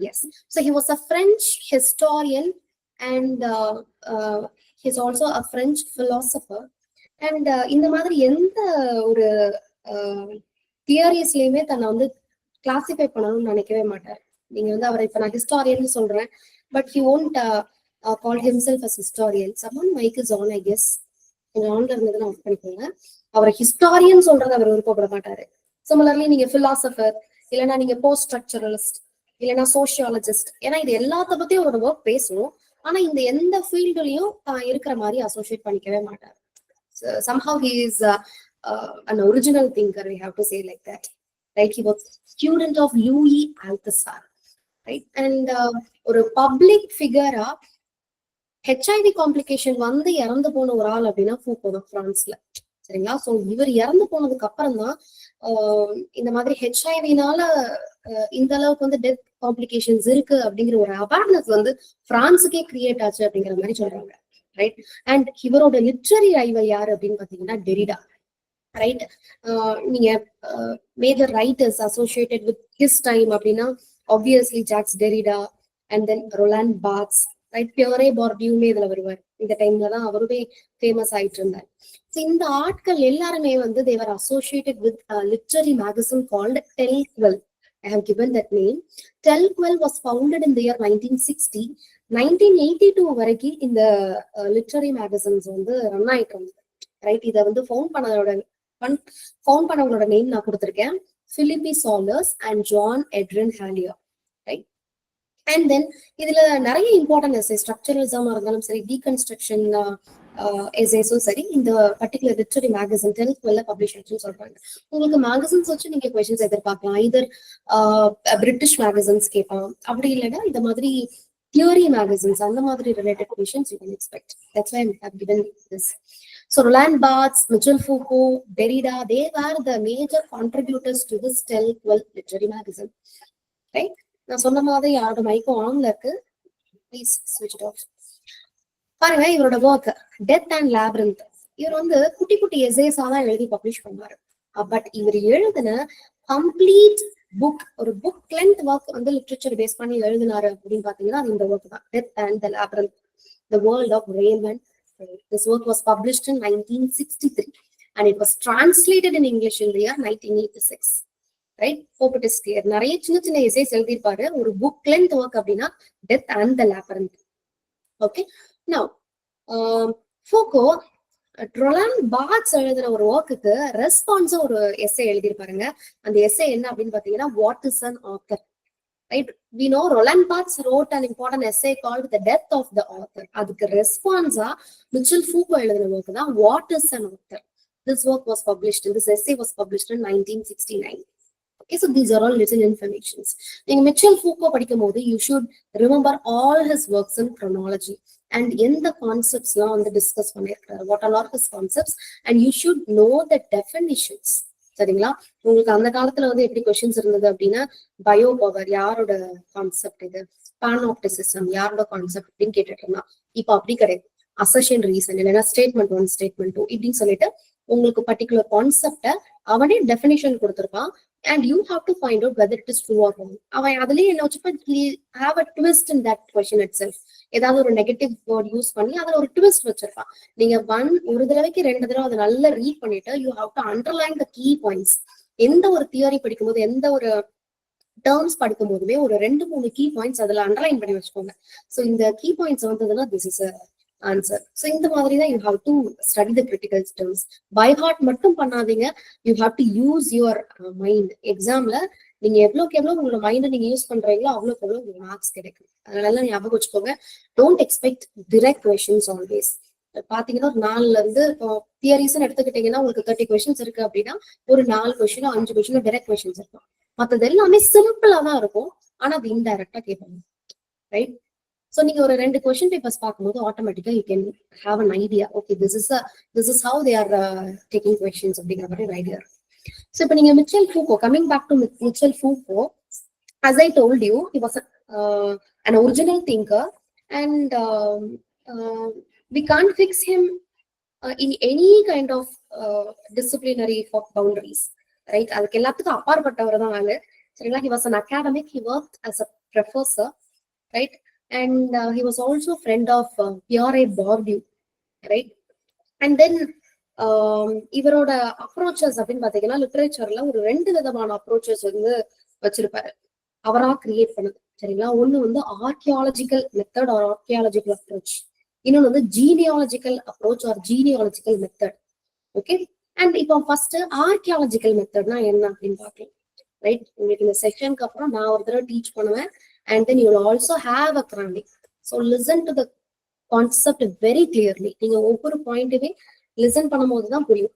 Yes. So he was a French historian and he's also a French philosopher. And இந்த மாதிரி எந்த ஒரு தியரிஸ்லயுமே தன்னை வந்து கிளாசிஃபை பண்ணணும்னு நினைக்கவே மாட்டார். நீங்க வந்து அவரை இப்ப நான் ஹிஸ்டாரியன் சொல்றேன், but he won't call himself as historian. Someone mike is on, I guess. கொஞ்சம் ஆன்ல இருந்ததுன்னு ஆஃப் பண்ணிக்கோங்க. அவரை ஹிஸ்டாரியன் சொல்றது அவர் விருப்பப்பட மாட்டாரு. சிமிலர்லி நீங்க பிலாசபர், இல்லைன்னா நீங்க போஸ்ட் ஸ்ட்ரக்சரலிஸ்ட், இல்லைன்னா சோசியாலஜிஸ்ட், ஏன்னா இது எல்லாத்த பத்தியும் அவரோட ஒர்க் பேசணும். ஆனா இந்த எந்த ஃபீல்டுலயும் தான் இருக்கிற மாதிரி அசோசியேட் பண்ணிக்கவே மாட்டார். Somehow he is an original thinker, we have to say like that, right? He was student of Louis Althusser, right? And ஒரு பப்ளிக் ஃபிகரா ஹெச்ஐவி காம்ப்ளிகேஷன் வந்து இறந்து போன ஒரு ஆள் அப்படின்னா ஃபூகோ தான், பிரான்ஸ்ல. சரிங்களா? ஸோ இவர் இறந்து போனதுக்கு அப்புறம் தான் இந்த மாதிரி ஹெச்ஐவினால இந்த அளவுக்கு வந்து டெத் காம்ப்ளிகேஷன்ஸ் இருக்கு அப்படிங்கிற ஒரு அவேர்னஸ் வந்து பிரான்ஸுக்கே கிரியேட் ஆச்சு அப்படிங்கிற மாதிரி சொல்றாங்க, ரைட்? அண்ட் இவரோட லிட்ரரி ரைவல் யாரு அப்படின்னு பாத்தீங்கன்னா டெரிடா, ரைட்? நீங்க major writers associated with his time அப்படின்னா obviously Jacques Derrida and then Roland Barthes, right? Pierre Bourdieu இதுல வருவார். இந்த டைம்ல தான் அவருமே ஃபேமஸ் ஆயிட்டு இருந்தார். ஸோ இந்த ஆட்கள் எல்லாருமே வந்து they were associated with a literary magazine called Tel-Quel. I have given that name. Tel-Quel was founded in the year 1960. 1982 வரைக்கும் இந்த லிட்ரரி மேகசின்ஸ் வந்து ரன் ஆயிட்டு இருந்தது, ரைட்? இதை வந்து ஃபவுண்ட் பண்ணவங்களோட நேம் நான் கொடுத்துருக்கேன், Philippe Sollers and Jean Edern Hallier, right? And then இதுல நிறைய இம்பார்ட்டன்ட் எஸ்ஸே, ஸ்ட்ரக்சரலிசமா இருந்தாலும் சரி, டீகன்ஸ்ட்ரக்ஷன் எஸ்ஸேஸும் சரி, இந்த particular literary magazine Tel-Quel publish ஆச்சுன்னு சொல்றாங்க. உங்களுக்கு மேகசின்ஸ் வச்சு நீங்க கொஸ்டின்ஸ் எதிர்பார்க்கலாம். இதர் பிரிட்டிஷ் மேகசின்ஸ் கேட்பான், அப்படி இல்லைன்னா இந்த மாதிரி தியரி மேகசின்ஸ், அந்த மாதிரி related questions you can expect. That's why I have given this. So Roland Barthes, Michel Foucault, Derrida, they were the major contributors to this Tel-Quel literary magazine, right? நான் சொன்ன மாதிரி யாரோட மைக்கும் ஆன்ல இருக்கு, ப்ளீஸ் ஸ்விட்ச் it of. பாருங்க இவரோட work death and labyrinth. இவர் வந்து குட்டி குட்டி எஸ்ஸேஸா தான் எழுதி பப்ளிஷ் பண்ணுவாரு. பட் இவர் எழுதின கம்ப்ளீட் புக், ஒரு புக் லென்த் ஒர்க் வந்து லிட்ரேச்சர் பேஸ் பண்ணி எழுதினாரு அப்படின்னு பாத்தீங்கன்னா அது இந்த ஒர்க் தான், death and the labyrinth, the world of Raymond. This work was published in 1963 and it was translated in English in the year 1986. Right? Hope it is clear. நிறைய சின்ன சின்ன எஸ்ஸேஸ் எழுதியிருப்பாரு. ஒரு புக் லென்த் ஒர்க் அப்படின்னா death and the labyrinth. Okay, now Foucault Roland Barthes எழுதின ஒரு ஒர்க்குக்கு ரெஸ்பான்ஸா ஒரு எஸ்ஸே எழுதியிருப்பாருங்க. அந்த எஸ்ஸே என்ன அப்படின்னு பாத்தீங்கன்னா what is an author, right? We know Roland Barthes wrote an important essay called The Death of the Author. அதுக்கு ரெஸ்பான்ஸா மிச்சல் ஃபூகோ எழுதின ஒர்க் தான் What is an Author. This work was published, this essay was published in 1969. Okay, so these are all little informations. நீங்க Michel Foucault படிக்கும் போது you should remember all his works in chronology and எந்த concepts எல்லாம் வந்து discuss பண்ணியிருக்காரு, what are his concepts, and you should know the definitions. சரிங்களா? உங்களுக்கு அந்த காலத்துல வந்து எப்படி கொஸ்டின்ஸ் இருந்தது அப்படின்னா, பயோ பவர் யாரோட கான்செப்ட், இது பான்ஆப்டிசிசம் யாரோட கான்செப்ட் அப்படின்னு கேட்டுட்டு இருந்தா. இப்ப அப்படி கிடையாது. அசர்ஷன் ரீசன் இல்லைன்னா ஸ்டேட்மெண்ட் 1 ஸ்டேட்மெண்ட் 2 இப்படின்னு சொல்லிட்டு உங்களுக்கு பர்டிகுலர் கான்செப்ட அவனே டெஃபினிஷன் கொடுத்துருப்பான். And you have to find out whether it is true or wrong. அவன் அதுலயே என்ன வச்சுப்பா, have a twist in that question itself. ஏதாவது ஒரு நெகட்டிவ் வேர்ட் யூஸ் பண்ணி அதுல ஒரு ட்விஸ்ட் வச்சிருப்பான். நீங்க ஒரு தடவைக்கு 2 தடவை அதை நல்லா ரீட் பண்ணிட்டு you have to underline the key points. எந்த ஒரு தியரி படிக்கும்போது, எந்த ஒரு டேர்ம்ஸ் படிக்கும் போதுமே ஒரு 2-3 கீ பாயிண்ட்ஸ் அதுல அண்டர்லைன் பண்ணி வச்சுக்கோங்க. ஸோ இந்த கீ பாயிண்ட்ஸ் வந்ததுன்னா திஸ் இஸ் ஆன்சர். ஸோ இந்த மாதிரி தான் you have to study the critical terms. By heart மட்டும் பண்ணாதீங்க, you have to use your mind. எக்ஸாம்ல நீங்க எவ்வளோக்கு எவ்வளோ உங்களோட மைண்டை நீங்க யூஸ் பண்றீங்களோ அவ்வளோக்கு எவ்வளோ உங்களுக்கு மார்க்ஸ் கிடைக்கும். அதனால ஞாபகம் வச்சுக்கோங்க, don't expect direct questions always. பாத்தீங்கன்னா ஒரு 4ல இருந்து இப்போ தியரிஸ் எடுத்துக்கிட்டீங்கன்னா உங்களுக்கு 30 கொஸ்டின்ஸ் இருக்கு அப்படின்னா ஒரு 4 கொஸ்டினோ 5 கொஸ்டினோ டிரெக்ட் கொஸ்டின்ஸ் இருக்கும். மற்றது எல்லாமே சிம்பிளா தான் இருக்கும், ஆனா அது இன்டைரக்டா கேட்பாங்க, ரைட்? ஸோ நீங்க ஒரு 2 கொஸ்டின் பேப்பர்ஸ் பார்க்கும்போது ஆட்டோமேட்டிக்கா you can have an idea, okay this is how they are taking questions அப்படிங்கிற மாதிரி ஒரு ஐடியா இருக்கும். ஸோ இப்போ நீங்க Michel Foucault, coming back to Michel Foucault, as I told you, he was an original thinker and we can't fix him in any kind of disciplinary boundaries, right? அதுக்கு எல்லாத்துக்கும் அப்பாற்பட்டவர் தான் ஆளு. சரிங்களா? He was an academic. He worked as a professor, right? And he was also friend of Pierre Bourdieu, right? And then இவரோட approaches அப்படின்னு பாத்தீங்கன்னா லிட்ரேச்சர்ல ஒரு 2 விதமான அப்ரோச்சஸ் வந்து வச்சிருப்பாரு, அவரா கிரியேட் பண்ணது. சரிங்களா? ஒண்ணு வந்து archaeological method or archaeological approach, இன்னொன்னு வந்து genealogical approach or genealogical method. Okay. And இப்போ ஃபர்ஸ்ட் ஆர்கியாலஜிக்கல் மெத்தட்னா என்ன அப்படின்னு பாக்கலாம், ரைட்? உங்களுக்கு இந்த செஷனுக்கு அப்புறம் நான் ஒரு தடவை டீச் பண்ணுவேன், and then you will also have a grounding. So listen to the concept very clearly. நீங்க ஒவ்வொரு பாயிண்ட்டுமே லிசன் பண்ணும்போது தான் புரியும்,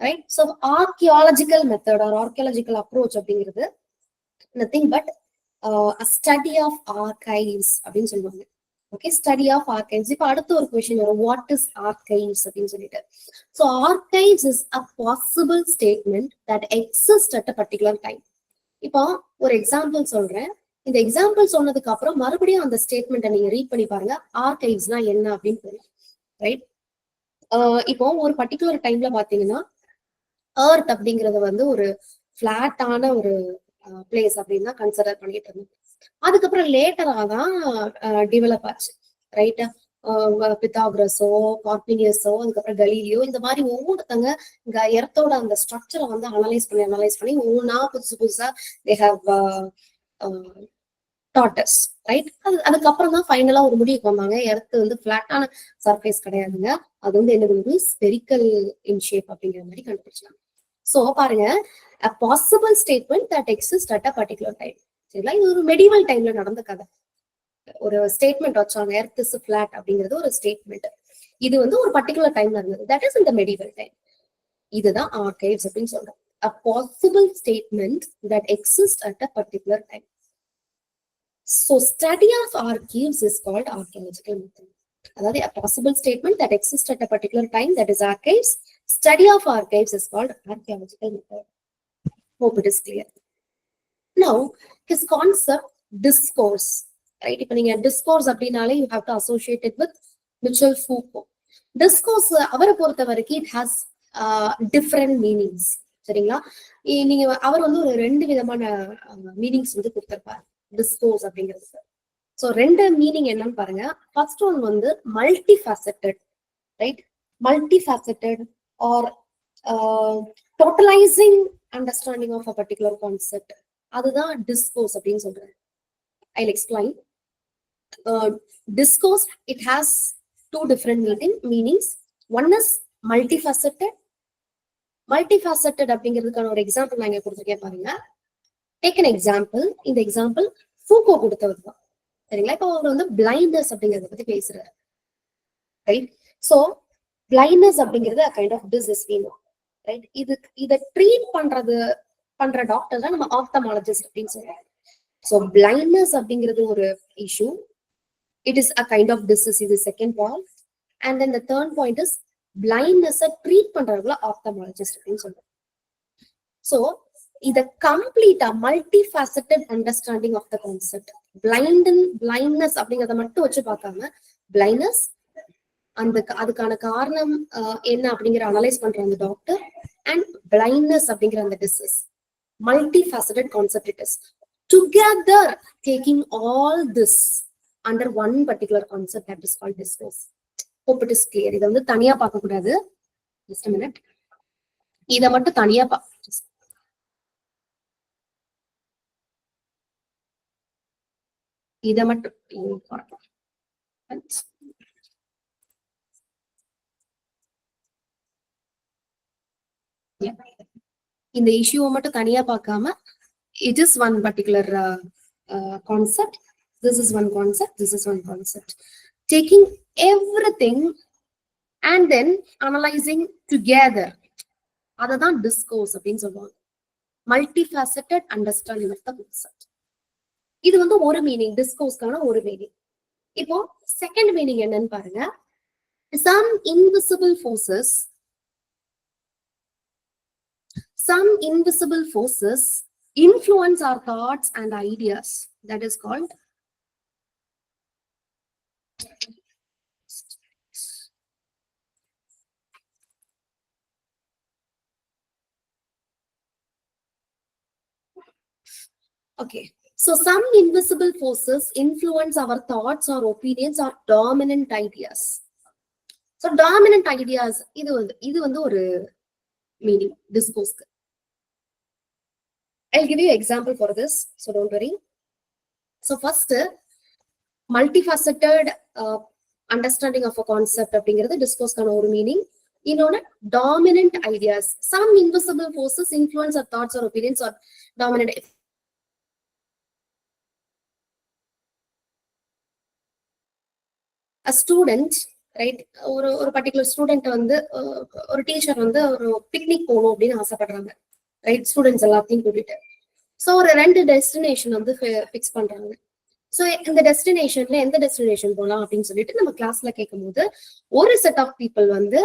right? So archaeological method or archaeological approach அப்படிங்கிறது nothing but study of archives அப்படின்னு சொல்லுவாங்க. Okay, study of archives. இப்போ அடுத்த ஒரு கொஸ்டின் வரும், வாட் இஸ் ஆர்கைவ்ஸ் அப்படின்னு சொல்லிட்டு. So archives is a possible statement that exist at a particular time. இப்போ ஒரு எக்ஸாம்பிள் சொல்றேன், இந்த எக்ஸாம்பிள் சொன்னதுக்கு அப்புறம் மறுபடியும் அந்த ஸ்டேட்மெண்ட்டை நீங்க ரீட் பண்ணி பாருங்க, ஆர்கைவ்ஸ்னா என்ன அப்படின்னு தெரியும், ரைட்? இப்போ ஒரு பர்டிகுலர் டைம்ல பாத்தீங்கன்னா எர்த் அப்படிங்கறது வந்து ஒரு பிளாட்டான ஒரு பிளேஸ் அப்படின்னு தான் கன்சிடர் பண்ணிட்டு இருந்தோம். அதுக்கப்புறம் லேட்டரா தான் டெவலப் ஆச்சு, ரைட்? பித்தாகரஸோ கார்பினியஸோ அதுக்கப்புறம் கலீலியோ இந்த மாதிரி ஒவ்வொருத்தங்க எர்த்தோட அந்த ஸ்ட்ரக்சரை வந்து அனலைஸ் பண்ணி ஒவ்வொன்றா புதுசு புதுசா தே ஹேவ் டாட்டஸ், ரைட்? அதுக்கப்புறம் தான் ஃபைனலா ஒரு முடிவுக்கு வந்தாங்க, எர்த் வந்து பிளாட்டான சர்ஃபேஸ் கிடையாதுங்க, அது வந்து என்னது ஸ்பெரிக்கல் இன் ஷேப் அப்படிங்கிற மாதிரி கண்டுபிடிச்சாங்க. சோ பாருங்க, a possible statement that exists at a particular time. சரிங்களா? இது ஒரு மெடிவல் டைம்ல நடந்த கதை. ஒரு ஸ்டேட்மெண்ட் வச்சாங்க, எர்த் இஸ் பிளாட் அப்படிங்கிறது ஒரு ஸ்டேட்மெண்ட். இது வந்து ஒரு பர்டிகுலர் டைம்ல இருந்தது, தட் இஸ் இந்த மெடிவல் டைம். இதுதான் ஆர்கைவ்ஸ் அப்படின்னு சொல்றோம். a possible statement that exists at a particular time. So study of archives is called archaeological method. அதாவது a possible statement that exists at a particular time, that is archives. Study of archives is called archaeological method. Hope it is clear. Now, his concept discourse, right? இப்போ நீங்க discourse அப்படின்னாலே you have to associate it with Michel Foucault. Discourse அவரை பொறுத்த வரைக்கும் it has different meanings. சரிங்களா? நீங்க அவர் வந்து ஒரு 2 விதமான மீனிங்ஸ் வந்து கொடுத்திருப்பாரு டிஸ்கோர்ஸ் அப்படிங்கிறது. ஸோ 2 மீனிங் என்னன்னு பாருங்க. ஃபர்ஸ்ட் ஒன் வந்து multifaceted, right? Multifaceted or totalising understanding of a particular concept, அதுதான் டிஸ்கோர்ஸ் அப்படின்னு சொல்றேன். I'll explain. Discourse, it has 2 different meanings. One is multifaceted. Multifaceted அப்படிங்கிறதுக்கான ஒரு எக்ஸாம்பிள் நான் இங்க கொடுத்துருக்கேன் பாருங்க. Take an example. இந்த எக்ஸாம்பிள் ஃபூகோ கொடுத்தது தான். சரிங்களா? இப்போ அவர் வந்து பிளைண்ட்னஸ் அப்படிங்கறத பத்தி பேசுறாரு, ரைட்? சோ பிளைண்ட்னஸ் அப்படிங்கிறது கைண்ட் ஆஃப் டிசீஸ், ரைட்? இதை ட்ரீட் பண்ற டாக்டர் தான் நம்ம ஆப்தமாலஜிஸ்ட் அப்படின்னு சொல்றாங்க. சோ பிளைண்ட்னஸ் அப்படிங்கிறது ஒரு issue, it is a kind of disease, இது second point. And then the third point is blindness treat பண்றவங்கள ஆப்தமாலஜிஸ்ட் அப்படின்னு சொல்றாங்க. சோ இத கம்ப்ளீட்டா multifaceted understanding of the concept. Blindness அப்படிங்கறத மட்டும் வச்சு பார்க்காம பிளைண்ட்னஸ் அதுக்கான காரணம் என்ன அப்படிங்கிற அனலைஸ் பண்ற அந்த டாக்டர், அண்ட் பிளைண்ட்னஸ் அப்படிங்கிற அந்த disease, multi faceted concept it is. Together taking all this under one particular concept that is called discourse. Hope it is clear. இத வந்து தனியா பார்க்க கூடாது. Just a minute. இத மட்டும் தனியா இத மட்டும் இந்த இஷ்யூவை மட்டும் தனியா பார்க்காம it is one particular concept, this is one concept, this is one concept, taking everything and then analyzing together, அதுதான் டிஸ்கோர்ஸ் அப்படின்னு சொல்லுவாங்க. Multifaceted understanding of the concept. இது வந்து ஒரு மீனிங், டிஸ்கோர்ஸ்க்கான ஒரு மீனிங். இப்போ செகண்ட் மீனிங் என்னன்னு பாருங்க. some invisible forces influence our thoughts and ideas, that is called okay. So some invisible forces influence our thoughts or opinions or dominant ideas. So dominant ideas, இது வந்து ஒரு meaning discourse. I'll give you an example for this, so don't worry. So first, multifaceted understanding of a concept அப்படிங்கிறது டிஸ்கோர்ஸ்க்கான ஒரு meaning. இன்னொன்னு dominant ideas. Some invisible forces influence our thoughts or opinions or dominant. A student, right, ஒரு particular student வந்து ஒரு teacher வந்து ஒரு picnic போகணும் அப்படின்னு ஆசைப்படுறாங்க, ரைட், ஸ்டூடெண்ட்ஸ் எல்லாத்தையும் கூட்டிட்டு. ஸோ ஒரு 2 டெஸ்டினேஷன் வந்து ஃபிக்ஸ் பண்றாங்க. ஸோ இந்த டெஸ்டினேஷன்ல எந்த டெஸ்டினேஷன் போகலாம் அப்படின்னு சொல்லிட்டு நம்ம கிளாஸ்ல கேட்கும் போது ஒரு செட் ஆஃப் பீப்புள் வந்து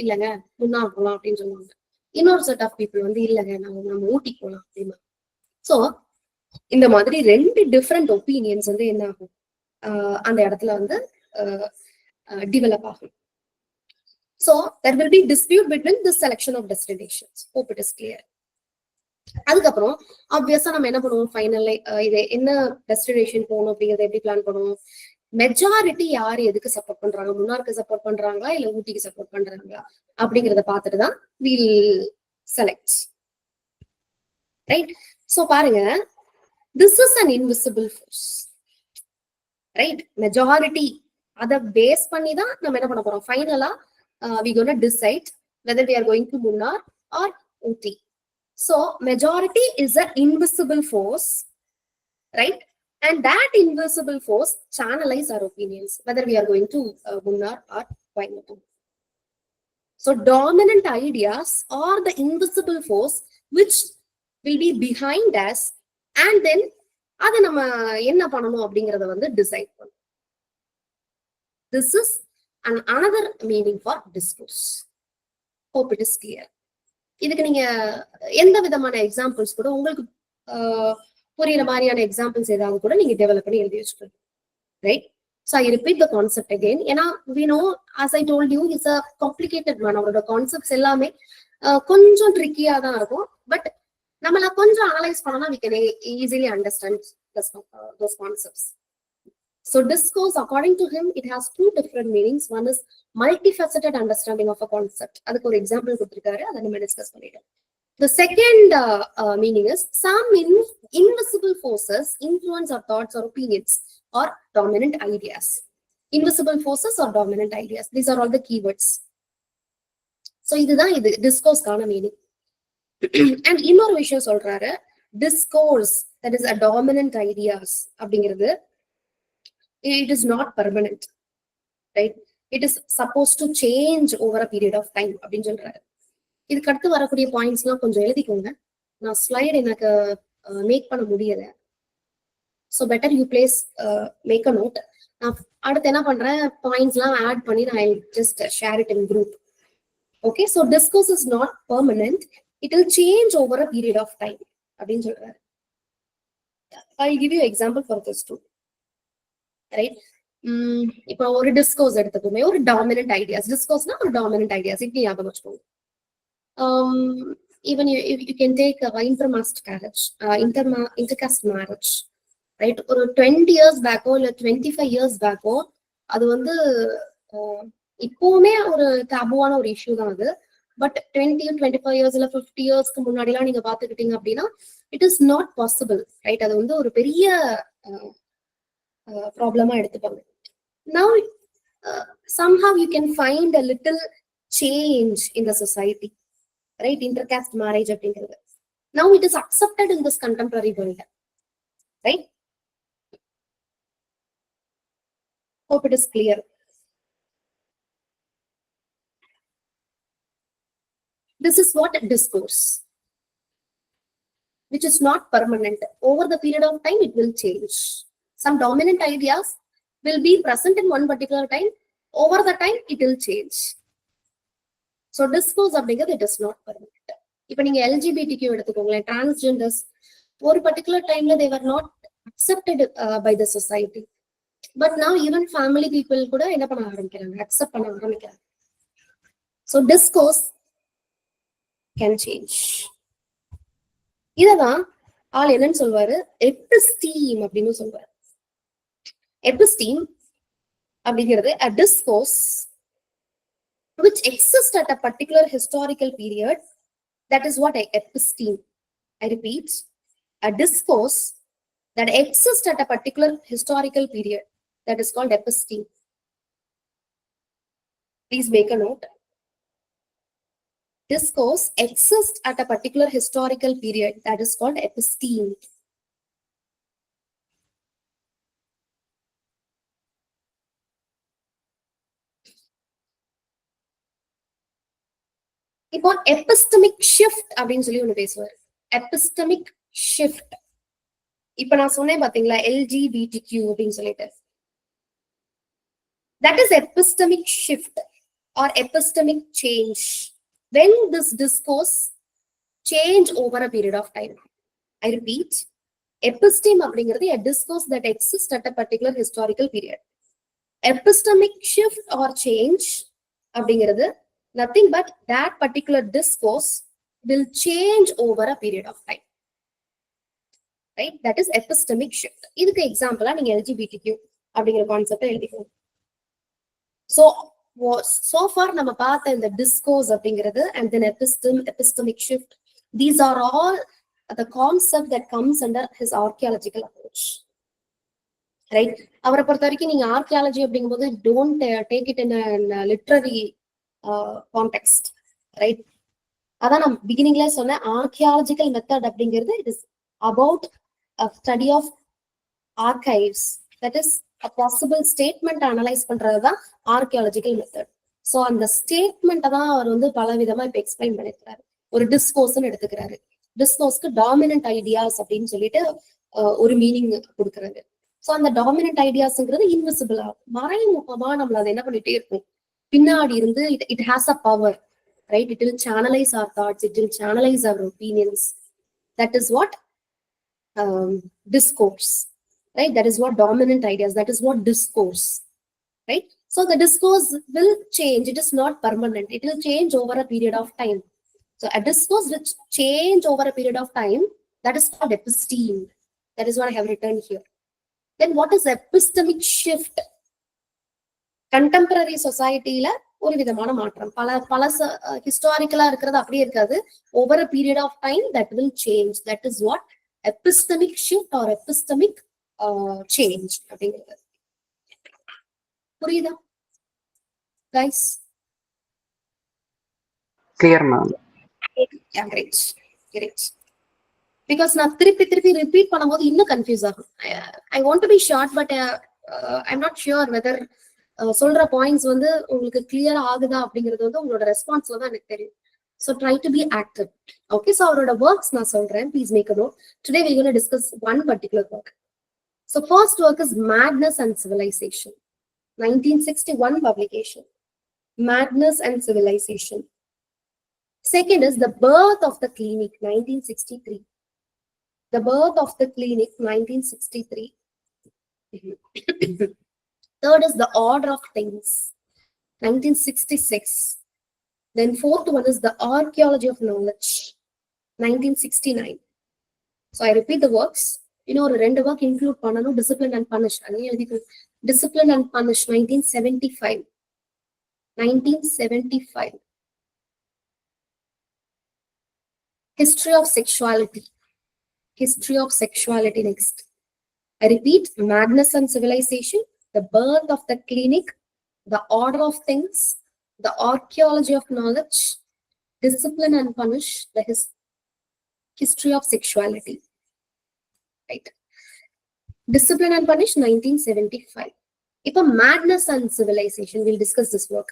இல்லைங்க முன்னாள் போகலாம் அப்படின்னு சொல்லுவாங்க. இன்னொரு செட் ஆஃப் பீப்புள் வந்து இல்லைங்க நம்ம ஊட்டி போகலாம் அப்படின்னா. ஸோ இந்த மாதிரி 2 டிஃப்ரெண்ட் ஒப்பீனியன்ஸ் வந்து என்ன ஆகும், அந்த இடத்துல வந்து develop ஆகும். So there will be dispute between this selection of destinations. Hope it is clear. அதுக்கப்புறம் ஆப்வியஸா நம்ம என்ன பண்ணுவோம், ஃபைனல் இது என்ன டெஸ்டினேஷன் போகணும் அப்படிங்கறத எப்படி பிளான் பண்ணுவோம். மெஜாரிட்டி யார் எதுக்கு சப்போர்ட் பண்றாங்க, முன்னாருக்கு சப்போர்ட் பண்றாங்களா இல்ல ஊட்டிக்கு சப்போர்ட் பண்றாங்களா அப்படிங்கறத பார்த்துட்டு தான் we'll select, right? So பாருங்க, this is an invisible force, right? Majority அதை பேஸ் பண்ணி தான் நம்ம என்ன பண்ண போறோம், ஃபைனலா we gonna decide whether we are going to Munnar or Ooty. So majority is an invisible force, right? And that invisible force channelize our opinions whether we are going to Munnar or Coimbatore. So dominant ideas are the invisible force which will be behind us, and then அதை நம்ம என்ன பண்ணணும் அப்படிங்கறத வந்து decide பண்ணணும். This is another meaning for discourse. Hope it is clear. இதுக்கு நீங்க எந்த விதமான எக்ஸாம்பிள்ஸ் கூட உங்களுக்கு புரியுற மாதிரியான எக்ஸாம்பிள்ஸ் ஏதாவது கூட நீங்க டெவலப் பண்ணி எழுதி வச்சுக்கணும், right? So I repeat the concept again. ஏன்னா we know, as I told you, it's a complicated one. அவரோட கான்செப்ட்ஸ் எல்லாமே கொஞ்சம் ட்ரிக்கியா தான் இருக்கும். பட் நம்மள கொஞ்சம் அனலைஸ் பண்ணனா we can easily understand those concepts. So discourse, according to him, it has 2 different meanings. One is multifaceted understanding of a concept. அதுக்கு ஒரு எக்ஸாம்பிள் கொடுத்திருக்காரு, அதை நம்ம டிஸ்கஸ் பண்ணிட்டோம். The second meaning is some invisible forces influence our thoughts or opinions or dominant ideas. Invisible forces or dominant ideas. These are all the keywords. So இதுதான் இது டிஸ்கோர்ஸ்க்கான meaning. And இன்னொரு விஷயம் சொல்றாரு, discourse, that is a dominant ideas அப்படிங்கிறது, it is not permanent, right? It is supposed to change over a period of time அப்படின்னு சொல்றாரு. இதுக்கு அடுத்து வரக்கூடிய பாயிண்ட்ஸ் எல்லாம் கொஞ்சம் எழுதிக்கோங்க. நான் ஸ்லைட் எனக்கு மேக் பண்ண முடியல. So better you please make a note. நான் அடுத்து என்ன பண்றேன், பாயிண்ட்ஸ் எல்லாம் ஆட் பண்ணி நான் just share it in group. Okay, so discourse is not permanent, it will change over a period of time அப்படின்னு சொல்றாரு. I give you example for this too, right? இப்போ ஒரு டிஸ்கோர்ஸ் எடுத்துக்கோமே, ஒரு டாமினன்ட் ஐடியாஸ். டிஸ்கோர்ஸ்னா ஒரு dominant ideas, இப்படி ஞாபகம் வச்சுக்கோங்க. Even you can take intercaste marriage, intercaste marriage, right? ஒரு 20 years பேக்கோ இல்ல 25 years பேக்கோ அது வந்து இப்பவுமே ஒரு டேபுவான ஒரு இஷ்யூ தான் அது. பட் 25 years இல்ல 50 yearsக்கு முன்னாடி எல்லாம் நீங்க பாத்துக்கிட்டீங்க அப்படின்னா it is not possible, right? அது வந்து ஒரு பெரிய ப்ராப்ளமா எடுத்துப்பாங்க. Now somehow you can find a little change in the society, right? Intercaste marriage அப்படிங்கிறது now it is accepted in this contemporary world, right? Hope it is clear. This is what discourse, which is not permanent. Over the period of time it will change. Some dominant ideas will be present in one particular time. Over the time it will change. So discourse அப்படிங்கிறது it is not permanent. இப்ப நீங்க LGBTQ எடுத்துக்கோங்களேன், transgenders ஒரு particular டைம்ல they were not accepted by the society. But now even family people கூட என்ன பண்ண ஆரம்பிக்கிறாங்க, அக்செப்ட் பண்ண ஆரம்பிக்கிறாங்க. So discourse can change. இததான் ஆள் என்னன்னு சொல்வாரு, எபிஸ்டீம் அப்படின்னு சொல்வாரு. எபிஸ்டீம் அப்படிங்கிறது a discourse which exists at a particular historical period. That is what episteme. I repeat, a discourse that exists at a particular historical period. That is called episteme. Please make a note. Discourse exists at a particular historical period. That is called episteme. இப்போ epistemic shift அப்படின்னு சொல்லி ஒண்ணு பேசுவார். epistemic shift. இப்ப நான் சொன்னேன் பாத்தீங்களா, LGBTQ அப்படின்னு சொல்லிட்டு. That is epistemic shift or epistemic change. When this discourse change over a period of time. I repeat, episteme அப்படிங்கிறது a discourse that exists at a particular historical period. Epistemic shift or change அப்படிங்கிறது nothing but that particular discourse will change over a period of time. Right? That is epistemic shift. இதுக்கு எக்ஸாம்பிளா நீங்க LGBTQ அப்படிங்கிற concept எழுதிக்கணும். So far நம்ம பார்த்த இந்த discourse அப்படிங்கிறது and then epistemic shift, these are all the concept that comes under his archaeological approach. Right? அவரை பொறுத்த வரைக்கும் நீங்க ஆர்கியாலஜி அப்படிங்கும்போது don't take it in a literary context. Right? அதான் நான் பிகினிங்ல சொன்ன archaeological method அப்படிங்கிறது it is about a study of archives. That is a possible statement analyze பண்றதுதான் archaeological method. So அந்த ஸ்டேட்மெண்ட் தான் அவர் வந்து பல விதமா இப்ப எக்ஸ்பிளைன் பண்ணிருக்காரு. ஒரு டிஸ்கோர்ஸ்ன்னு எடுத்துக்கிறாரு. டிஸ்கோர்ஸ்க்கு டாமினன்ட் ஐடியாஸ் அப்படின்னு சொல்லிட்டு ஒரு மீனிங் கொடுக்குறாரு. ஸோ அந்த டாமினன்ட் ஐடியாஸ்ங்கிறது இன்விசிபிளா மறைமுகமா நம்மள அதை என்ன பண்ணிட்டே இருக்கும், பின்னாடி இருந்து it has a power. Right? It will channelise our thoughts, it will channelize our opinions. That is what discourse. Right? That is what dominant ideas, that is what discourse. Right? So the discourse will change. It is not permanent. It will change over a period of time. So a discourse which change over a period of time, that is called episteme. That is what I have written here. Then what is epistemic shift? Contemporary society la ஒரு விதமான மாற்றம். பல ஹிஸ்டாரிக்கலா இருக்கிறது அப்படியே இருக்காது. Over a period of time that will change. That is what epistemic shift or epistemic change அப்படிங்கிறது. புரியுதா guys? Clear ma'am. Yeah, great. Because நான் திருப்பி ரிப்பீட் பண்ணும்போது இன்னும் கன்ஃபியூஸ் ஆகும். I want to be short but I'm not sure whether சொல்ற points வந்து உங்களுக்கு கிளியர் ஆகுதா அப்படிங்கிறது வந்து உங்களோட ரெஸ்பான்ஸ்ல தான் எனக்கு தெரியும். So try to be active. Okay, so அவரோட works நான் சொல்றேன். Please make a note. Today we're going to discuss one particular work. So first work is Madness and Civilization. 1961 publication. Madness and Civilization. Second is The Birth of the Clinic, 1963. The Birth of the Clinic, 1963. Third is The Order of Things, 1966. Then fourth one is The Archaeology of Knowledge, 1969. So I repeat the works. இன்னொரு ரெண்டு work include பண்ணணும், Discipline and Punish. Discipline and Punish, 1975. 1975. History of Sexuality. History of Sexuality next. I repeat, Madness and Civilization, The Birth of the Clinic, The Order of Things, The Archaeology of Knowledge, Discipline and Punish, the History of Sexuality. Right? Discipline and Punish, 1975. Now, Madness and Civilization, we'll discuss this work.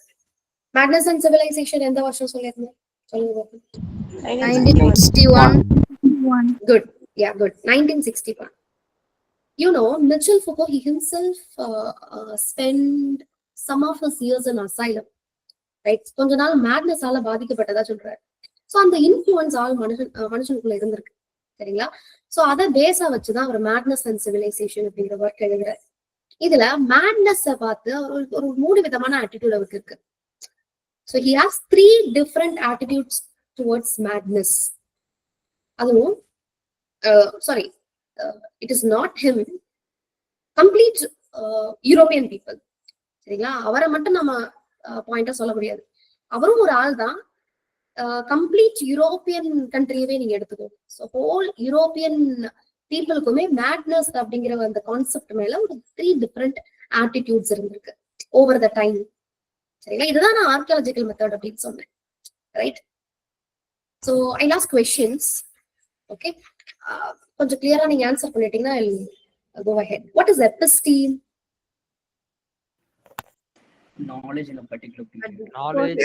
Madness and Civilization, எந்த வருஷம் சொல்லிருந்தேன்? 1961. Good. Yeah, good. 1961. You know, Michel Foucault, he himself spent some of his years in asylum. Right? கொஞ்ச நாள் மேட்னஸால பாதிக்கப்பட்டதா சொல்றாரு. So அந்த influence all மனுஷனுக்குள்ள இருந்திருக்கு. சரிங்களா? சோ அதை பேஸா வச்சுதான் அவர் மேட்னஸ் அண்ட் சிவிலைசேஷன் அப்படிங்கிற ஒர்க் எழுதுறாரு. இதுல மேட்னஸ் பார்த்து ஒரு 3 விதமான ஆட்டிடியூட் அவருக்கு இருக்கு. So he has 3 different attitudes towards madness. அதுவும் sorry, it is not him, complete European people. சரிங்களா, அவரை மட்டும் நம்ம பாயிண்டா சொல்ல முடியாது. அவரும் ஒரு ஆள் தான். கம்ப்ளீட் யூரோப்பியன் கண்ட்ரியவே நீங்க எடுத்துக்கோங்க. ஸோ ஹோல் யூரோப்பியன் பீப்புளுக்குமே மேட்னஸ் அப்படிங்கிற அந்த கான்செப்ட் மேல ஒரு 3 டிஃப்ரெண்ட் ஆட்டிடியூட்ஸ் இருந்திருக்கு ஓவர் த டைம். சரிங்களா, இதுதான் நான் ஆர்கியாலஜிக்கல் மெத்தட் அப்படின்னு சொன்னேன். Right. So I last questions. Okay, கொஞ்சம் கிளியரா நீங்க ஆன்சர் பண்ணிட்டீங்கன்னா I'll go ahead. What is episteme? Knowledge in a particular period. Knowledge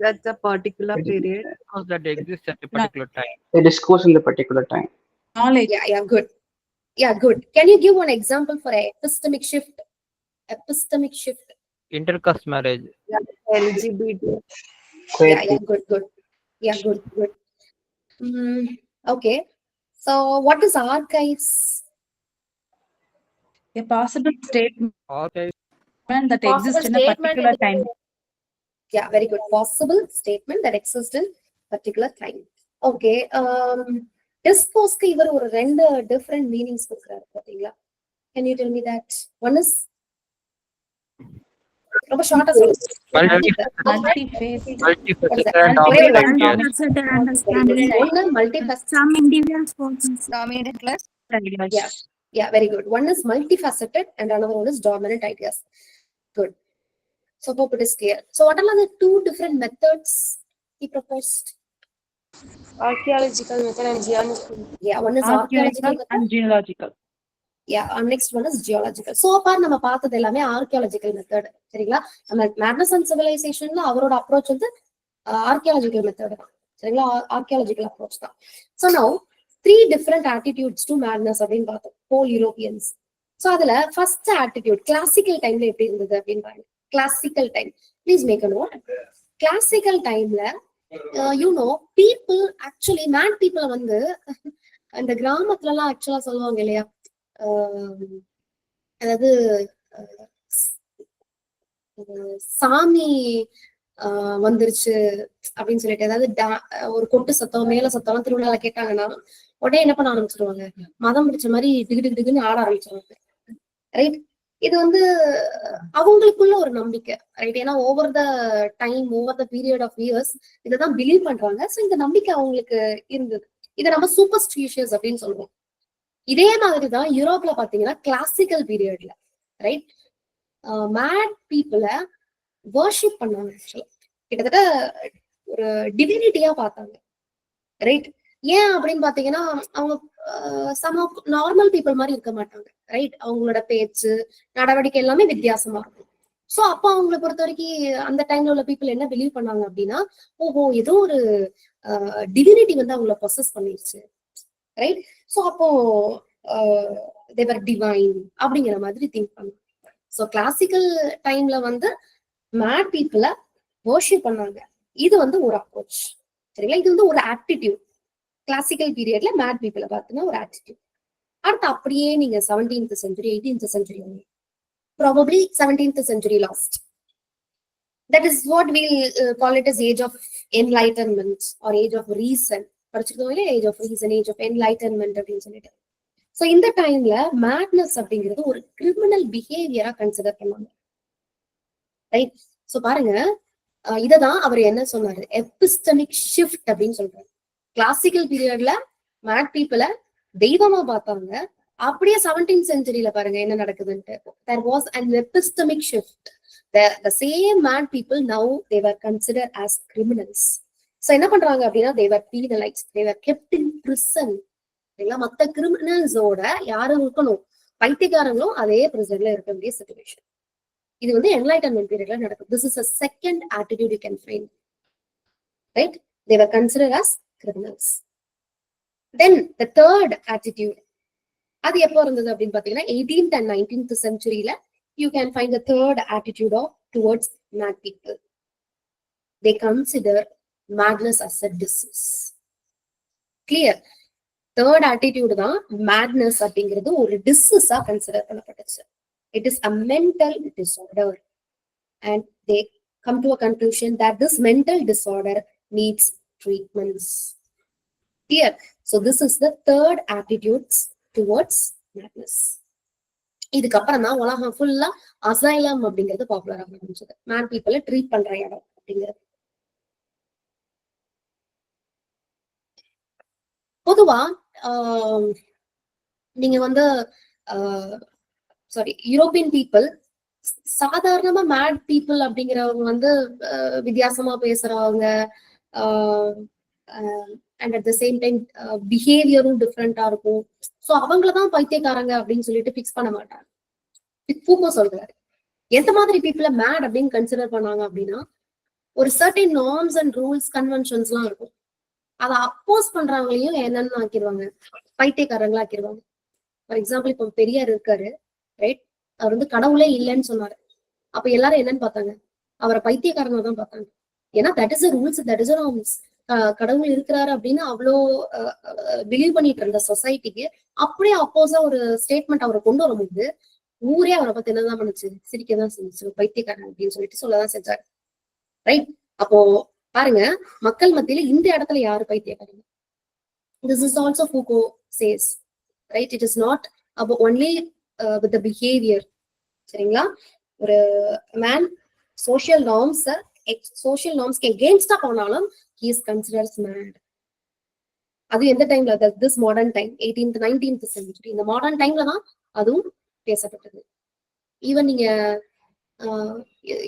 That's a particular period. because that exists at a particular time. A discourse in the particular time. Knowledge. Yeah, good. Yeah, good. Can you give one example for a epistemic shift? Epistemic shift. Intercaste marriage. LGBT. Yeah, good. Yeah, good. Okay. So what is archives? A possible statement Okay. that Possible exists in a statement particular in- time. Yeah, very good. Possible statement that exists in particular time. Okay. Discourse-க்கு இவர் ஒரு 2 different meanings கொடுக்குறாரு பாத்தீங்களா? Can you tell me that? One is ரொம்ப ஷார்ட்டா சொல்லுங்க. Multi-faced. Multifaceted and Multifaceted omnipresent, yes. ஒன்னு multifaceted. Some individuals also. Dominant class. Yeah. Yeah, very good. One is multifaceted and another one is dominant ideas. Good. So hope it is clear. So what are the 2 different methods he proposed? Archaeological method and geological. Yeah, one is archaeological Archaeological and geological. Yeah, and next one is geological. So far நம்ம பார்த்தது எல்லாமே archaeological method. சரிங்களா, நம்ம madness and சிவிலைசேஷன்ல அவரோட approach வந்து archaeological method தான். சரிங்களா, archaeological approach தான். So now 3 different attitudes to madness அப்படின்னு பார்த்தோம், whole Europeans. So அதுல first attitude classical timeல எப்படி இருந்தது அப்படின்னு பாருங்க. Classical time, please make a note. Classical timeல people actually mad people வந்து அந்த கிராமத்துல எல்லாம் ஆக்சுவலா சொல்லுவாங்க இல்லையா, அதாவது சாமி வந்துருச்சு அப்படின்னு சொல்லிட்டு, அதாவது ஒரு கொட்டு சத்தம் மேல சத்தம் திருவிழால கேட்டாங்கன்னா உடனே என்ன பண்ண ஆரம்பிச்சிருவாங்க, மதம் பிடிச்ச மாதிரி டிகுன்னு ஆட ஆரம்பிச்சிருவாங்க. ரைட். இது வந்து அவங்களுக்குள்ள ஒரு நம்பிக்கை. ரைட். ஏன்னா over the time, over the period of years இதைதான் பிலீவ் பண்றாங்க. ஸோ இந்த நம்பிக்கை அவங்களுக்கு இருந்தது. இதை நம்ம சூப்பர்ஸ்டிஷியஸ் அப்படின்னு சொல்லுவோம். இதே மாதிரிதான் யூரோப்ல பாத்தீங்கன்னா கிளாசிக்கல் பீரியட்ல ரைட் மேட் பீப்புளை வர்ஷிப் பண்ணாங்க. கிட்டத்தட்ட ஒரு டிவினிட்டியா பார்த்தாங்க. ரைட். ஏன் அப்படின்னு பாத்தீங்கன்னா அவங்க நார்மல் பீப்புள் மாதிரி இருக்க மாட்டாங்க. ரைட். அவங்களோட பேச்சு நடவடிக்கை எல்லாமே வித்தியாசமா இருக்கும். சோ அப்ப அவங்களை பொறுத்த வரைக்கும் அந்த டைம்ல உள்ள பீப்புள் என்ன பிலீவ் பண்ணாங்க அப்படின்னா, ஓஹோ ஏதோ ஒரு டிவினிட்டி வந்து அவங்கள பொசஸ் பண்ணிருச்சு. ரைட். சோ அப்போ தேவர் டிவைன் அப்படிங்கிற மாதிரி திங்க் பண்ணாங்க. ஸோ கிளாசிக்கல் டைம்ல வந்து மேட் பீப்புளை வர்ஷிப் பண்ணாங்க. இது வந்து ஒரு அப்ரோச். சரிங்களா, இது வந்து ஒரு ஆட்டிடியூட். கிளாசிக்கல் பீரியட்ல மேட் பீப்புளை பார்த்தீங்கன்னா ஒரு ஆட்டிடியூட். அடுத்து அப்படியே நீங்க 17th century 18th century probably 17th century last, that is what we'll call it as age of enlightenment or age of reason. படிச்சிருக்கோம் இல்லையா, age of reason, age of enlightenment அப்படின்னு சொல்லிட்டு. ஸோ இந்த டைம்ல மேட்னஸ் அப்படிங்கிறது ஒரு கிரிமினல் பிஹேவியரா consider பண்ணாங்க. ரைட். ஸோ பாருங்க, இததான் அவர் என்ன சொன்னாரு, எபிஸ்டமிக் ஷிஃப்ட் அப்படின்னு சொல்றாரு. கிளாசிக்கல் பீரியட்ல மேட் பீப்புளை தெய்வமா பார்த்தாங்க. அப்படியே 17th centuryல பாருங்க என்ன நடக்குதுன்ட்டு. there was an epistemic shift. The same mad people now they were considered as criminals. So என்ன பண்றாங்க அப்படின்னா, they were penalized, they were kept in prison. மத்த கிரிமினல்ஸோட யாரும் இருக்கணும், பைத்தியக்காரங்களும் அதே பிரிசன்ல இருக்க வேண்டிய சிச்சுவேஷன். இது வந்து என்லைட்டன்மெண்ட் பீரியட்ல நடக்கும். This is a second attitude you can find. Right. They were considered as criminals. Then the third attitude, அது எப்போ இருந்தது அப்படின்னு பாத்தீங்கன்னா 18th and 19th centuryல you can find the third attitude of towards mad people. They consider madness as a disease. Clear. Third attitude தான் madness அப்படிங்கிறது ஒரு டிசீஸா consider பண்ணப்பட்டுச்சு. It is a mental disorder and they come to a conclusion that this mental disorder needs treatments. Clear. So this is the third attitudes towards madness. இதுக்கப்புறம் தான் உலகம் ஃபுல்லா asylum அப்படிங்கிறது popular ஆக ஆரம்பிச்சது. மேட் பீப்புளை ட்ரீட் பண்ற இடம் அப்படிங்கிறது. பொதுவா நீங்க வந்து சாரி யூரோப்பியன் பீப்புள் சாதாரணமா மேட் பீப்புள் அப்படிங்கிறவங்க வந்து வித்தியாசமா பேசுறவங்க and at the same time பிஹேவியரும் டிஃப்ரெண்டா இருக்கும். ஸோ அவங்களதான் பைத்தியக்காரங்க அப்படின்னு சொல்லிட்டு பிக்ஸ் பண்ண மாட்டாங்க. பூக்கோ சொல்றாரு எந்த மாதிரி பீப்புளை மேட் அப்படின்னு கன்சிடர் பண்ணாங்க அப்படின்னா, ஒரு certain norms and rules conventions எல்லாம் இருக்கும். அதை அப்போஸ் பண்றவங்களையும் என்னன்னு ஆக்கிடுவாங்க, பைத்தியக்காரங்களா ஆக்கிடுவாங்க. ஃபார் எக்ஸாம்பிள் இப்போ பெரியார் இருக்காரு, ரைட்? அவர் வந்து கடவுளே இல்லைன்னு சொன்னாரு. அப்ப எல்லாரும் என்னன்னு பார்த்தாங்க, அவரை பைத்தியக்காரங்க தான் பார்த்தாங்க. ஏன்னா that is rules, that is norms. கடவுள் இருக்கிறாரு அப்படின்னு அவ்வளோ பிலீவ் பண்ணிட்டு இருந்த சொசைட்டிக்கு அப்படியே அப்போஸா ஒரு ஸ்டேட்மெண்ட் அவரை கொண்டு வரும்போது ஊரே அவரை பத்தி என்னதான் பண்ணுச்சு, சிரிக்கதான் செஞ்சுச்சு, பைத்தியக்காரன் அப்படின்னு சொல்லிட்டு சொல்லதான் செஞ்சாரு, ரைட்? அப்போ பாருங்க, மக்கள் மத்தியில இந்த இடத்துல யாரு பைத்தியக்காரங்க? This is also Foucault says, right? It is not about only with the behavior. சரிங்களா? ஒரு மேன் சோஷியல் நார்ம்ஸ்க்கு எகெயின்ஸ்டா போனாலும் he is considered mad. அது எந்த டைம்ல? this modern time, 18th 19th century, இந்த மாடர்ன் டைம்ல தான் அதுவும் பேசப்பட்டது. ஈவன் நீங்க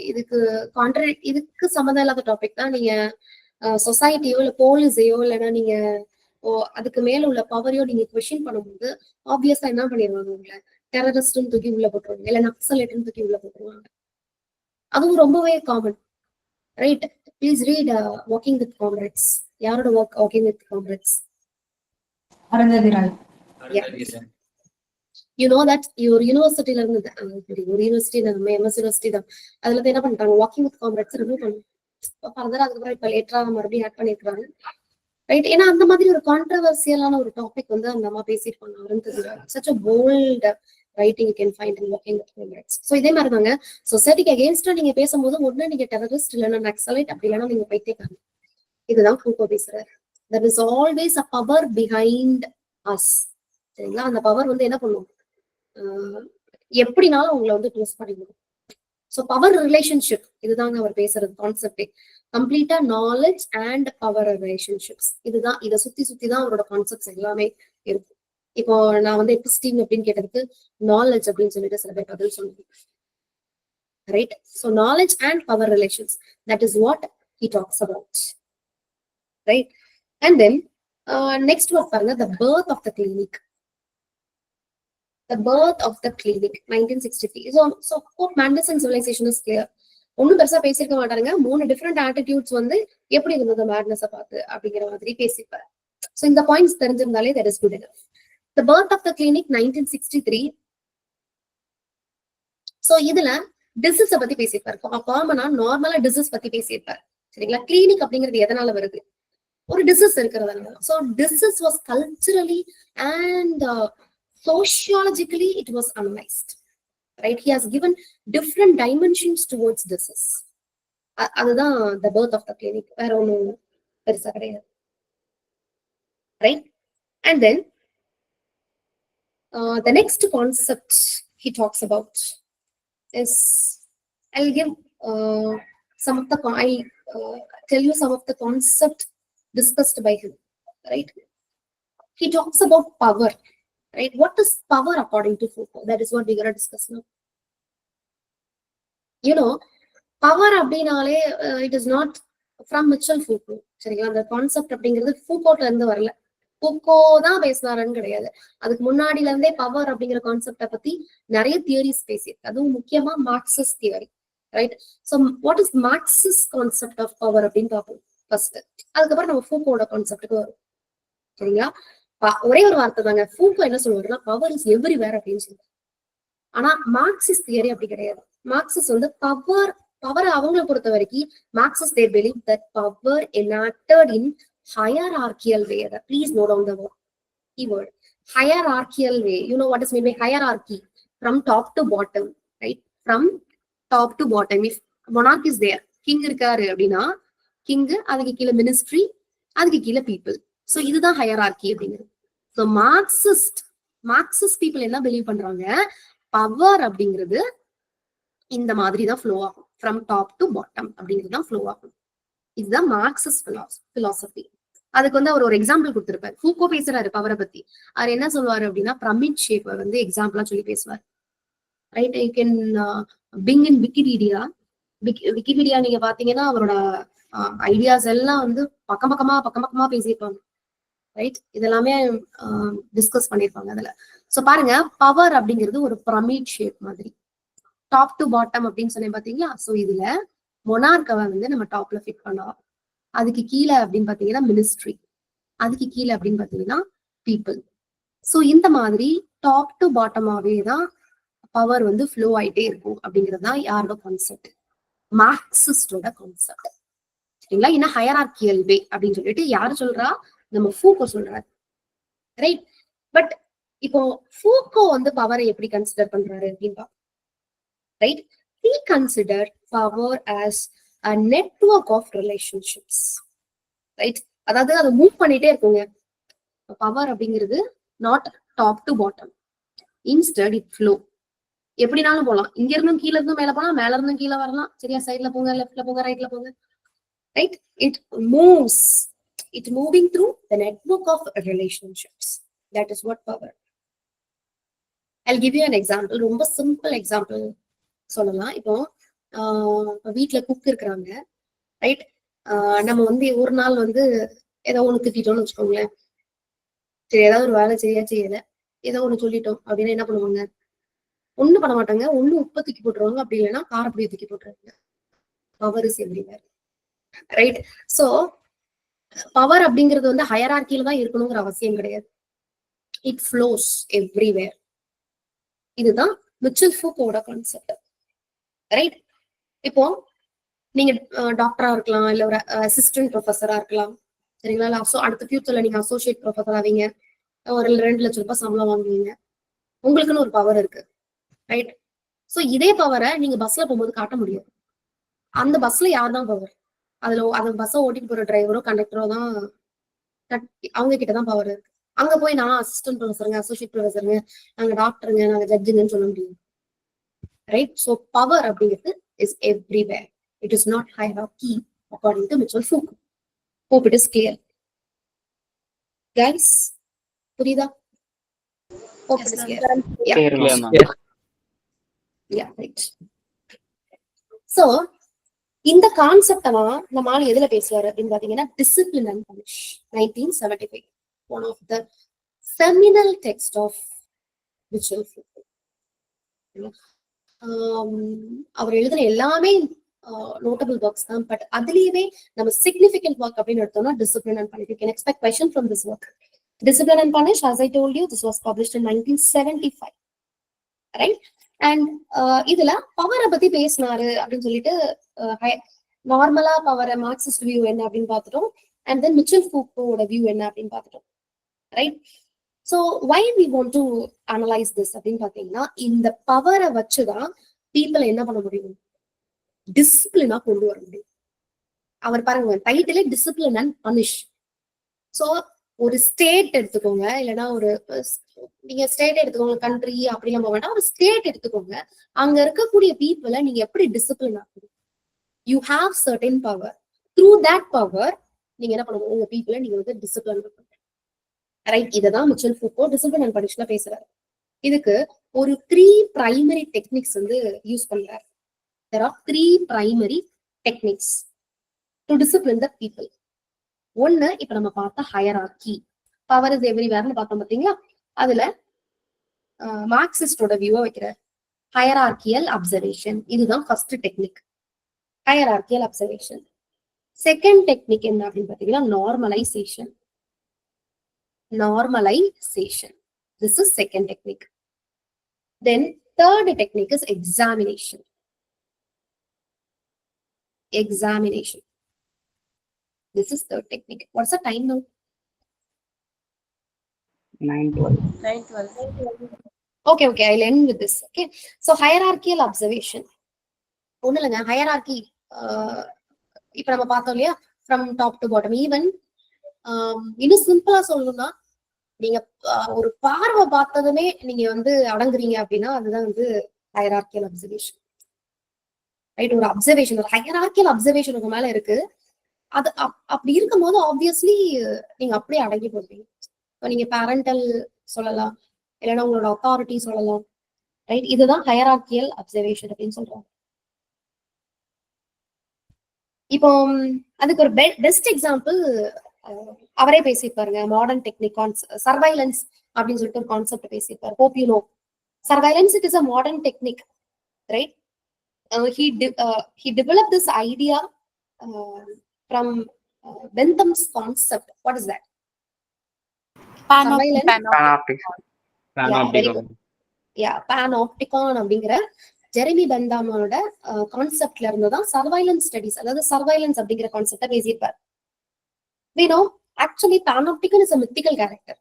இதுக்கு சம்மந்தம் இல்லாத டாபிக் தான். நீங்க சொசைட்டியோ இல்ல போலீஸையோ இல்லைன்னா நீங்க அதுக்கு மேல உள்ள பவரையோ நீங்க கொஸ்டின் பண்ணும்போது ஆப்வியஸா என்ன பண்ணிடுவாங்க, உங்களை டெரரிஸ்ட்னு தூக்கி உள்ள போட்டுருவாங்க, இல்ல நக்சலைட்னு தூக்கி உள்ள போட்டுருவாங்க. அதுவும் ரொம்பவே common, right? Please read walking with comrades. யாரோட walking with comrades? Arundhati Roy. You know that ஒரு யூனிவர்சிட்டியில இருந்து ஒரு யூனிவர்சிட்டி நம்ம எம்எஸ் யூனிவர்சிட்டி தான், அதுல என்ன பண்ணிட்டாங்க, வாக்கிங் வித் காம்ரேட்ஸ் ரிமூவ் பண்ணுவோம். ஃபர்தரா அதுக்கப்புறம் இப்ப லேட்டரா மறுபடியும் ஆட் பண்ணிருக்காங்க, ரைட்? ஏன்னா அந்த மாதிரி ஒரு கான்ட்ரவர்சியலான ஒரு டாபிக் வந்து அந்த அம்மா பேசியிருப்பாங்க. Arundhati Roy such a bold writing you can find in Walking with Comrades. So இதே மாதிரி தாங்க, சொசைட்டிக்கு அகேன்ஸ்டா நீங்க பேசும்போது ஒண்ணு நீங்க டெரரிஸ்ட் இல்லைன்னா நக்சலைட், அப்படி இல்லைன்னா நீங்க பைத்தியக்காரங்க. இதுதான் ஃபூகோ பேசுறாரு. There is always a power behind us. சரிங்களா? அந்த பவர் வந்து என்ன பண்ணும், எப்படினாலும் உங்களை வந்து ட்விஸ்ட் பண்ணிடும். ஸோ பவர் ரிலேஷன்ஷிப், இதுதாங்க அவர் பேசுறது கான்செப்டே. கம்ப்ளீட்டா நாலேஜ் அண்ட் பவர் ரிலேஷன்ஷிப்ஸ், இதுதான். இதை சுத்தி தான் அவரோட கான்செப்ட்ஸ் எல்லாமே இருக்கும். இப்போ நான் வந்து எபிஸ்டீம் அப்படின்னு கேட்டதுக்கு நாலேஜ் அப்படின்னு சொல்லிட்டு சில பேர் பதில் சொல்லுவாங்க, right? So knowledge and power relations, that is what he talks about, right? And then next work பாருங்க, the birth of the clinic. The birth of the clinic, 1963. So hope madness and civilization is clear. ஒன்னும் பெருசா பேசிருக்க மாட்டாருங்க. 3 different attitudes வந்து எப்படி இருந்தது மேட்னஸை பார்த்து அப்படிங்கிற மாதிரி பேசிப்பாரு. ஸோ இந்த points தெரிஞ்சிருந்தாலே that is good enough. The birth of the clinic, 1963. So இதுல டிசீஸ் பத்தி பேசியிருப்பாரு. காமனா நார்மலா டிசீஸ் பத்தி பேசியிருப்பாரு, சரிங்களா? கிளினிக் அப்படிங்கிறது எதனால வருது, ஒரு டிசீஸ் இருக்கிறதுனால. So disease was culturally and sociologically it was analyzed, right? He has given different dimensions towards disease. அதுதான் the birth of the clinic. வேற ஒன்றும் பெருசா கிடையாது, right? And then the next concept he talks about is, I'll give some of the tell you some of the concept discussed by him, right? He talks about power, right? What is power according to Foucault? That is what we're going to discuss now. You know, power அப்படினாலே it is not from Michel Foucault. சரிங்களா? அந்த concept அப்படிங்கிறது ஃபூகோட்ல இருந்து வரல, Foucault தான் பேசினாருன்னு கிடையாது. அதுக்கு முன்னாடில இருந்தே பவர் அப்படிங்கிற கான்செப்டை பத்தி நிறைய தியரிஸ் பேசியிருக்கு. அதுவும் முக்கியமா Marxist theory, right? So what is Marxist concept of power அப்படின்னு பார்ப்போம் ஃபர்ஸ்ட். அதுக்கப்புறம் நம்ம ஃபூகோட கான்செப்டுக்கு வரும், சரிங்களா? ஒரே ஒரு வார்த்தை தாங்க. ஃபூகோ என்ன சொல்லுவாருன்னா, பவர் இஸ் எவ்ரிவேர் அப்படின்னு சொல்லுவாரு. ஆனா மார்க்சிஸ்ட் தியரி அப்படி கிடையாது. மார்க்சிஸ்ட் வந்து பவர் அவங்களை பொறுத்த வரைக்கும் Marxist they believe that power enacted in hierarchical way. Please note down the keyword hierarchical way. You know what is meant by hierarchy? From top to bottom, right? From top to bottom. If monarch is there, king இருக்காரு அப்படின்னா king, அதுக்கு கீழே ministry, அதுக்கு கீழே people. So இதுதான் hierarchy அப்படிங்கிறது. So Marxist people என்ன believe பண்றாங்க, பவர் அப்படிங்கிறது இந்த மாதிரி தான் ஃப்ளோ ஆகும், ஃப்ரம் டாப் டு பாட்டம் அப்படிங்கிறது தான் ஃப்ளோ ஆகும். இதுதான் மார்க்சிஸ்ட் பிலாசபி. அதுக்கு வந்து அவர் ஒரு எக்ஸாம்பிள் கொடுத்திருப்பாரு. ஃபூக்கோ பேசுறாரு பவரை பத்தி. அவர் என்ன சொல்லுவாரு அப்படின்னா, பிரமிட் ஷேப்பை வந்து எக்ஸாம்பிளா சொல்லி பேசுவார். Right, you can ping in Wikipedia நீங்க பாத்தீங்கன்னா அவரோட ஐடியாஸ் எல்லாம் வந்து பக்கம் பக்கமா பேசியிருப்பாங்க. ரைட், இதெல்லாமே டிஸ்கஸ் பண்ணிருப்பாங்க அதுல. சோ பாருங்க, பவர் அப்படிங்கிறது ஒரு பிரமிட் ஷேப் மாதிரி, டாப் டு பாட்டம் அப்படின்னு சொன்னேன் பாத்தீங்களா. சோ இதுல மொனார்கவை வந்து நம்ம டாப்ல ஃபிட் பண்ணலாம். அதுக்கு கீழே அப்படின்னு பாத்தீங்கன்னா மினிஸ்ட்ரி, அதுக்கு கீழே அப்படின்னு பாத்தீங்கன்னா பீப்புள். சோ இந்த மாதிரி டாப் டு பாட்டமாவே தான் பவர் வந்து ஃப்ளோ ஆயிட்டே இருக்கும் அப்படிங்கிறது தான் யாரோட கான்செப்ட், மார்க்சிஸ்டோட கான்செப்ட். சரிங்களா? என்ன ஹையரார்கியல் வே அப்படின்னு சொல்லிட்டு யாரு சொல்றா, நம்ம ஃபூக்கோ சொல்றாரு. ரைட், பட் இப்போ ஃபூக்கோ வந்து பவரை எப்படி கன்சிடர் பண்றாரு அப்படின்னு right, he considered power as a network of relationships. Right, அதாவது அதை மூவ் பண்ணிட்டே இருக்குங்க. பவர் அப்படிங்கிறது not top to bottom, instead it flow. எப்படினாலும் போகலாம், இங்க இருந்தும் கீழே இருந்தும் மேல போலாம், மேல இருந்தும் கீழே வரலாம். சரியா? சைட்ல போங்க, லெஃப்ட்ல போங்க, ரைட்ல போங்க. Right, it moves, it moving through the network of relationships. That is what power. I'll give you an example. ரொம்ப சிம்பிள் எக்ஸாம்பிள் சொல்லலாம். இப்போ வீட்டுல குக் இருக்கிறாங்க. ரைட், நம்ம வந்து ஒரு நாள் வந்து ஏதோ ஒண்ணு திட்டோம்னு வச்சுக்கோங்களேன். சரி, ஏதாவது ஒரு வேலை செய்யல, ஏதோ ஒண்ணு சொல்லிட்டோம் அப்படின்னா என்ன பண்ணுவாங்க, ஒண்ணும் பண்ண மாட்டாங்க. ஒண்ணு உப்பை தூக்கி போட்டுருவாங்க, அப்படி இல்லைன்னா காரப்பொடியை தூக்கி போட்டுருவாங்க. Power is everywhere. Right, so power அப்படிங்கிறது வந்து ஹையரார்கியில தான் இருக்கணுங்கிற அவசியம் கிடையாது. It flows everywhere. இதுதான் மிச்சல் ஃபூக்கோட கான்செப்ட். ரைட், இப்போ நீங்க டாக்டரா இருக்கலாம், இல்ல ஒரு அசிஸ்டன்ட் ப்ரொஃபஸரா இருக்கலாம். சரிங்களா? அடுத்த ஃபியூச்சர்ல நீங்க அசோசியேட் ப்ரொஃபஸர் ஆவீங்க, ஒரு 2 லட்சம் ரூபாய் சம்பளம் வாங்குவீங்க. உங்களுக்குன்னு ஒரு பவர் இருக்கு. ரைட், சோ இதே பவரை நீங்க பஸ்ல போகும்போது காட்ட முடியாது. அந்த பஸ்ல யார் தான் பவர்? அந்த பஸ்ஸை ஓட்டிட்டு போற டிரைவரோ கண்டக்டரோ தான், அவங்க கிட்டதான் பவர் இருக்கு. அங்க போய் நான் அசிஸ்டன்ட் ப்ரொஃபஸருங்க, அசோசியேட் ப்ரொஃபஸருங்க, நாங்க டாக்டருங்க, நாங்க ஜட்ஜுங்கன்னு சொல்ல முடியும். ரைட், சோ பவர் அப்படிங்கிறது is everywhere. It is not hierarchy according to Mitchell Foucault. Hope it is clear. Guys, புரியுதா? Hope it is clear. Yeah. Yeah, right. So, இந்த கான்செப்டெல்லாம் நம்ம ஆள் எதுல பேசுவாரு அப்படின்னு பாத்தீங்கன்னா, discipline and punish, 1975, one of the seminal text of Mitchell Foucault. அவர் எழுதுன எல்லாமே notable works தான். பட் அதுலயுமே நம்ம significant work அப்படின்னு எடுத்தோம்னா Discipline and Punish. You can expect question from this work. Discipline and Punish, as I told you, this was published in 1975. Right? And இதுல பவரை பத்தி பேசினாரு அப்படின்னு சொல்லிட்டு நார்மலா பவரை மார்க்சிஸ்ட் வியூ என்ன அப்படின்னு பார்த்துட்டோம். அண்ட் தென் மிச்சல் ஃபூக்கோட வியூ என்ன அப்படின்னு பார்த்துட்டோம். Right, so why we want to analyze this அப்படின்னு பாத்தீங்கன்னா, இந்த பவரை வச்சுதான் பீப்புளை என்ன பண்ண முடியும், டிசிப்ளினா கொண்டு வர முடியும். அவர் பாருங்க, டைட்டிலே டிசிப்ளின் அண்ட் பனிஷ். சோ ஒரு ஸ்டேட் எடுத்துக்கோங்க, இல்லைன்னா ஒரு நீங்க ஸ்டேட் எடுத்துக்கோங்க, கண்ட்ரி அப்படிலாம் போக வேண்டாம், ஒரு ஸ்டேட் எடுத்துக்கோங்க. அங்க இருக்கக்கூடிய பீப்புளை நீங்க எப்படி டிசிப்ளின் ஆகணும்? You have certain power. Through that power நீங்க என்ன பண்ணுவோம், உங்க பீப்புளை நீங்க வந்து டிசிப்ளின் பண்ணுங்க. ரைட், இததான் மிச்சல் ஃபூக்கோ டிசிப்ளின் அண்ட் பனிஷ்ல பேசுறாரு. இதுக்கு ஒரு 3 பிரைமரி டெக்னிக்ஸ் வந்து யூஸ் பண்றாரு. There are 3 primary techniques to discipline the people. ஒன்னு, இப்ப நம்ம பார்த்த ஹையரார்கி, பவர் இஸ் எவ்ரிவேர்னு பார்த்தோம் பாத்தீங்களா. அதுல மார்க்சிஸ்டோட வியூவை வைக்கிறார், ஹையரார்கியல் அப்சர்வேஷன். இதுதான் first technique, hierarchical observation. Second technique என்ன அப்படின்னு பாத்தீங்கன்னா, normalisation. Normalization. This is second technique. Then third technique is examination. Examination. This is third technique. What's the time now? 9:12. Okay, I'll end with this. Okay, so hierarchical observation. ஒண்ணு இல்லைங்க, hierarchy இப்ப நம்ம பார்த்தோம் இல்லையா, from top to bottom. Even இன்னும் சிம்பிளா சொல்லணும்னா நீங்க ஒரு பார்வை பார்த்ததுமே நீங்க வந்து அடங்குறீங்க அப்படின்னா அதுதான் வந்து ஹையரார்கியல் அப்சர்வேஷன். ரைட், ஒரு அப்சர்வேஷன், ஒரு ஹையரார்கியல் அப்சர்வேஷன் உங்க மேல இருக்கு. அது அப்படி இருக்கும் போது ஆப்வியஸ்லி நீங்க அப்படியே அடங்கி போடுவீங்க. இப்போ நீங்க பேரண்டல் சொல்லலாம், இல்லைன்னா உங்களோட அத்தாரிட்டி சொல்லலாம். ரைட், இதுதான் ஹையரார்கியல் அப்சர்வேஷன் அப்படின்னு சொல்றாங்க. இப்போ அதுக்கு ஒரு பெஸ்ட் எக்ஸாம்பிள் அவரே பேசியிருப்பாருங்க. மாடர்ன் டெக்னிக் சர்வைலன்ஸ் அப்படின்னு சொல்லிட்டு ஒரு கான்செப்ட் பேசியிருப்பாரு. Hope you know surveillance. It is a modern technique, right? He developed this idea from Bentham's concept. What is that? Surveillance. Panopticon அப்படிங்கிற ஜெரமி பெந்தாமோட கான்செப்ட்ல இருந்து தான் சர்வைலன்ஸ் ஸ்டடிஸ், அதாவது சர்வைலன்ஸ் அப்படிங்கிற கான்செப்டை பேசியிருப்பார். We know actually Panopticon is a mythical character,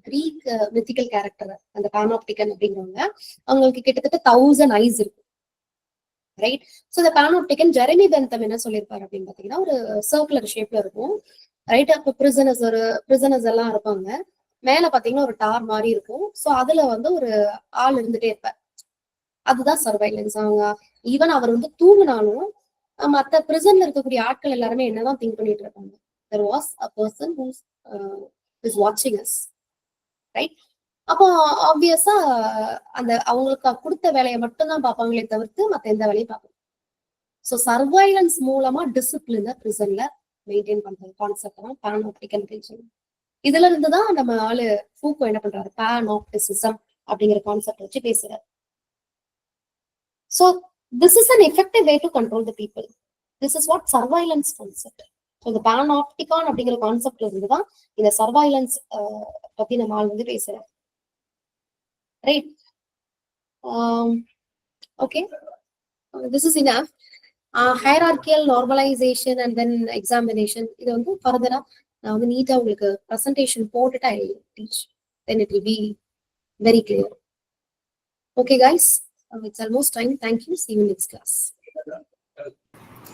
Greek mythical character. அந்த Panopticon அப்படிங்கிறவங்க அவங்களுக்கு கிட்டத்தட்ட 1000 ஐஸ் இருக்கு, ரைட்? ஸோ இந்த Panopticon ஜெரமி பெந்தம் என்ன சொல்லியிருப்பாரு அப்படின்னு பாத்தீங்கன்னா ஒரு சர்க்குலர் ஷேப்ல இருக்கும், ரைட்? அப்போ பிரிசனர்ஸ் எல்லாம் இருப்பாங்க. மேல பாத்தீங்கன்னா ஒரு டார் மாதிரி இருக்கும். ஸோ அதுல வந்து ஒரு ஆள் இருந்துட்டே இருப்பார். அதுதான் சர்வைலன்ஸ். அவங்க ஈவன் அவர் வந்து தூங்கினாலும் மற்ற பிரிசன்ல இருக்கக்கூடிய ஆட்கள் எல்லாருமே என்னதான் திங்க் பண்ணிட்டு இருப்பாங்க, there was a person who is watching us, right? அப்போ ஆப்வியஸா அந்த அவங்களுக்கு கொடுத்த வேலையை மட்டும்தான் பார்ப்பாங்களே தவிர்த்து மற்ற எந்த வேலையும் பார்ப்பாங்க. ஸோ சர்வைலன்ஸ் மூலமா டிசிப்ளினை பிரிசன்ல மெயின்டைன் பண்ற கான்செப்ட் தான் பானாப்டிகன் அப்படின்னு சொல்லுவாங்க. இதுல இருந்துதான் நம்ம ஆளு ஃபூக்கோ என்ன பண்றாரு, பானாப்டிசிசம் அப்படிங்கிற கான்செப்ட் வச்சு பேசுறாரு. So this is an effective way to control the people. This is what surveillance concept. So the panopticon அப்படிங்கிற கான்செப்ட்ல இருந்துதான் இந்த சர்வைலன்ஸ் பத்தி நம்ம ஆள் வந்து பேசுறாரு, right? Okay, this is enough. Hierarchical normalization and then examination. இது வந்து ஃபர்தரா நான் வந்து நீட்டா உங்களுக்கு பிரசன்டேஷன் போட்டுட்டு I will teach. Then it will be very clear. Okay guys, it's almost time. Thank you. See you next class.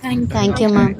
Thank you, ma'am.